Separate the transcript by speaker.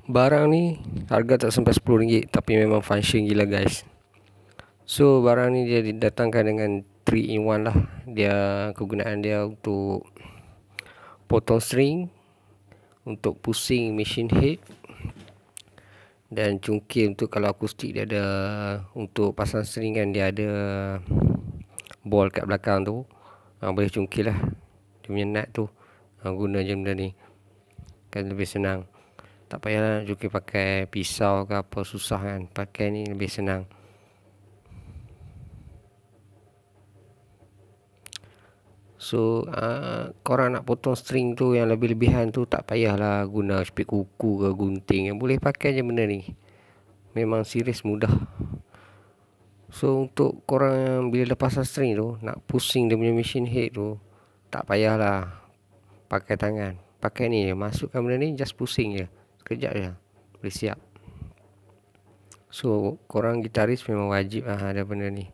Speaker 1: Barang ni harga tak sampai RM10, tapi memang function gila guys. So barang ni dia didatangkan dengan 3 in 1 lah. Dia kegunaan dia untuk potong string, untuk pusing machine head, dan cungkil untuk kalau akustik dia ada untuk pasang string kan, dia ada ball kat belakang tu, boleh cungkil lah dia punya nut tu. Guna je benda ni kan lebih senang, tak payah cungkil pakai pisau ke apa, susah kan. Pakai ni lebih senang. So korang nak potong string tu yang lebih-lebihan tu, tak payahlah guna spik kuku ke gunting, yang boleh pakai je benda ni. Memang serius mudah. So untuk korang yang bila lepas pasang string tu, nak pusing dia punya machine head tu, tak payahlah pakai tangan. Pakai ni je, masukkan benda ni, just pusing je, sekejap je boleh siap. So korang gitaris memang wajib ada benda ni.